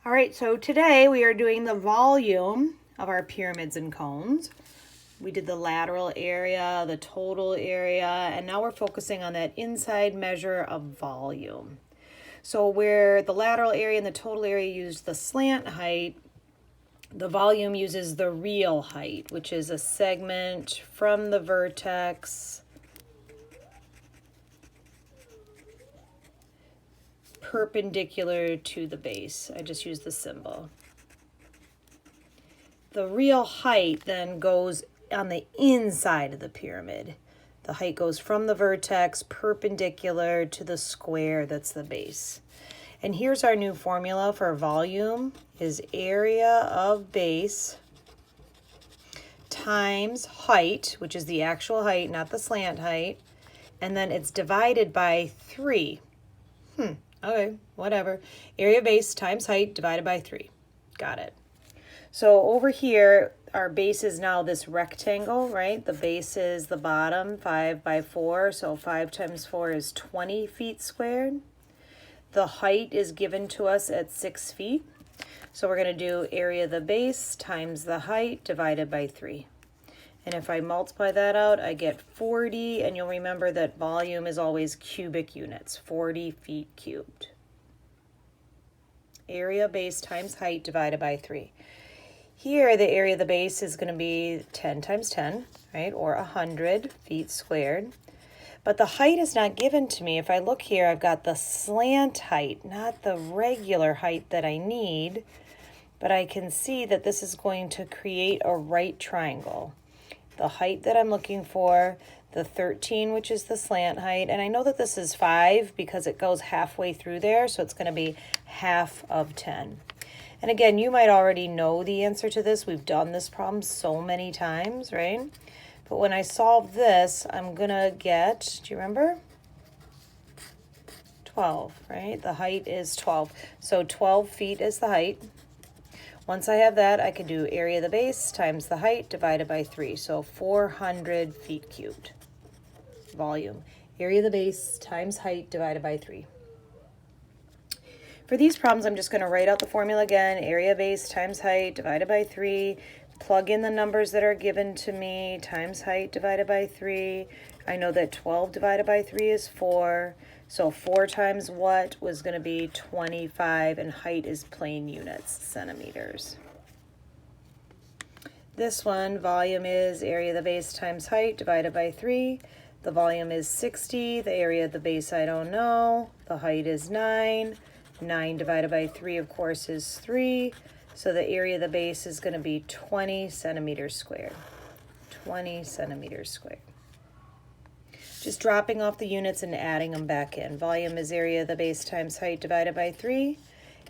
All right, so today we are doing the volume of our pyramids and cones. We did the lateral area, the total area, and now we're focusing on that inside measure of volume. So where the lateral area and the total area used the slant height, the volume uses the real height, which is a segment from the vertex perpendicular to the base. I just use the symbol. The real height then goes on the inside of the pyramid. The height goes from the vertex perpendicular to the square that's the base. And here's our new formula for volume is area of base times height, which is the actual height, not the slant height, and then it's divided by 3. Okay, whatever. Area base times height divided by 3. Got it. So over here, our base is now this rectangle, right? The base is the bottom, 5 by 4. So 5 times 4 is 20 feet squared. The height is given to us at 6 feet. So we're going to do area of the base times the height divided by 3. And if I multiply that out, I get 40. And you'll remember that volume is always cubic units, 40 feet cubed. Area base times height divided by 3. Here, the area of the base is going to be 10 times 10, right, or 100 feet squared. But the height is not given to me. If I look here, I've got the slant height, not the regular height that I need. But I can see that this is going to create a right triangle. The height that I'm looking for, the 13, which is the slant height. And I know that this is 5 because it goes halfway through there. So it's going to be half of 10. And again, you might already know the answer to this. We've done this problem so many times, right? But when I solve this, I'm going to get, do you remember? 12, right? The height is 12. So 12 feet is the height. Once I have that, I can do area of the base times the height divided by 3. So 400 feet cubed. Volume. Area of the base times height divided by 3. For these problems, I'm just going to write out the formula again. Area base times height divided by 3. Plug in the numbers that are given to me. Times height divided by 3. I know that 12 divided by 3 is 4. So 4 times what was going to be 25, and height is plain units, centimeters. This one, volume is area of the base times height divided by 3. The volume is 60. The area of the base I don't know. The height is 9. 9 divided by 3, of course, is 3. So the area of the base is going to be 20 centimeters squared. 20 centimeters squared. Just dropping off the units and adding them back in. Volume is area of the base times height divided by 3.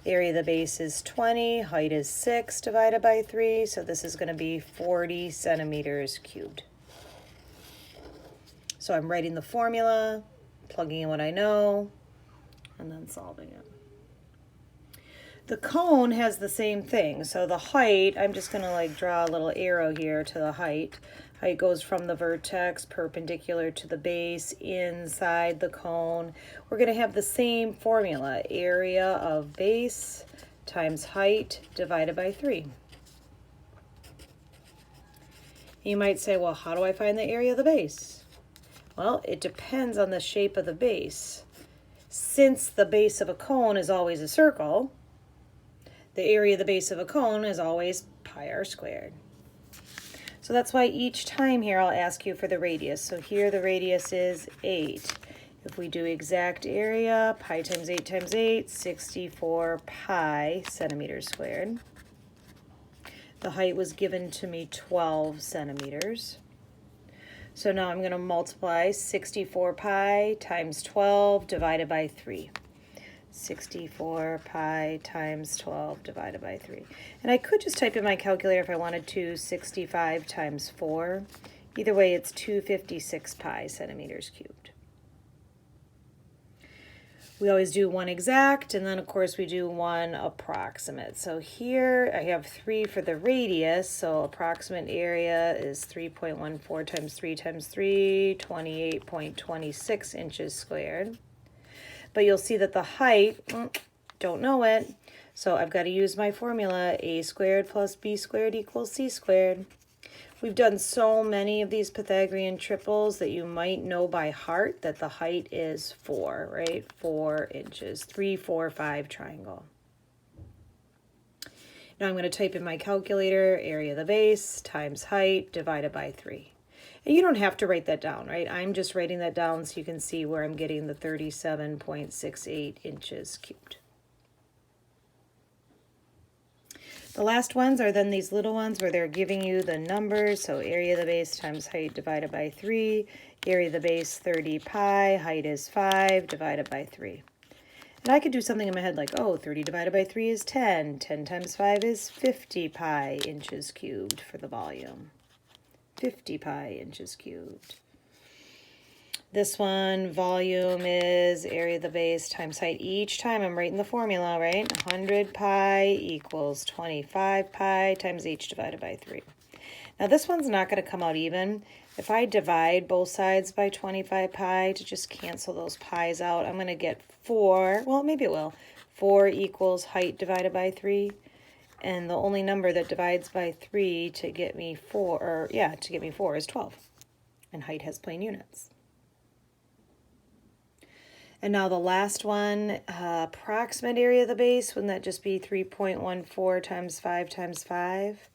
Area of the base is 20. Height is 6 divided by 3. So this is going to be 40 centimeters cubed. So I'm writing the formula, plugging in what I know, and then solving it. The cone has the same thing. So the height, I'm just going to draw a little arrow here to the height. Height goes from the vertex perpendicular to the base inside the cone. We're going to have the same formula, area of base times height divided by 3. You might say, well, how do I find the area of the base? Well, it depends on the shape of the base. Since the base of a cone is always a circle, the area of the base of a cone is always pi r squared. So that's why each time here I'll ask you for the radius. So here the radius is 8. If we do exact area, pi times 8 times 8, 64 pi centimeters squared. The height was given to me 12 centimeters. So now I'm going to multiply 64 pi times 12 divided by 3. 64 pi times 12 divided by 3. And I could just type in my calculator if I wanted to, 65 times 4. Either way, it's 256 pi centimeters cubed. We always do one exact, and then of course we do one approximate. So here I have 3 for the radius, so approximate area is 3.14 times 3 times 3, 28.26 inches squared. But you'll see that the height, don't know it. So I've got to use my formula, a squared plus b squared equals c squared. We've done so many of these Pythagorean triples that you might know by heart that the height is 4, right? 4 inches, 3, 4, 5 triangle. Now I'm going to type in my calculator, area of the base times height divided by 3. And you don't have to write that down, right? I'm just writing that down so you can see where I'm getting the 37.68 inches cubed. The last ones are then these little ones where they're giving you the numbers. So area of the base times height divided by 3. Area of the base 30 pi, height is 5 divided by 3. And I could do something in my head like, oh, 30 divided by 3 is 10. 10 times 5 is 50 pi inches cubed for the volume. 50 pi inches cubed. This one, volume is area of the base times height. Each time I'm writing the formula, right? 100 pi equals 25 pi times h divided by 3. Now this one's not going to come out even. If I divide both sides by 25 pi to just cancel those pi's out, I'm going to get 4. Well, maybe it will. 4 equals height divided by 3. And the only number that divides by 3 to get me 4, to get me 4 is 12. And height has plane units. And now the last one, approximate area of the base, wouldn't that just be 3.14 times 5 times 5?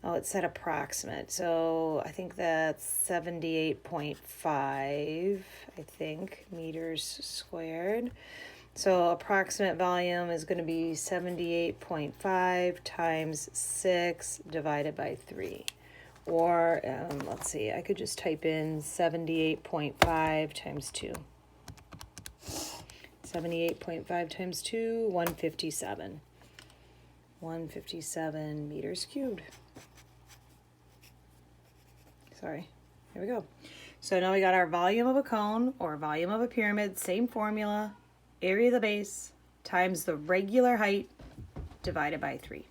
Oh, it said approximate, so I think that's 78.5, I think, meters squared. So approximate volume is going to be 78.5 times 6 divided by 3. Or, let's see, I could just type in 78.5 times 2. 78.5 times 2, 157. 157 meters cubed. Sorry, here we go. So now we got our volume of a cone or volume of a pyramid, same formula, area of the base times the regular height divided by 3.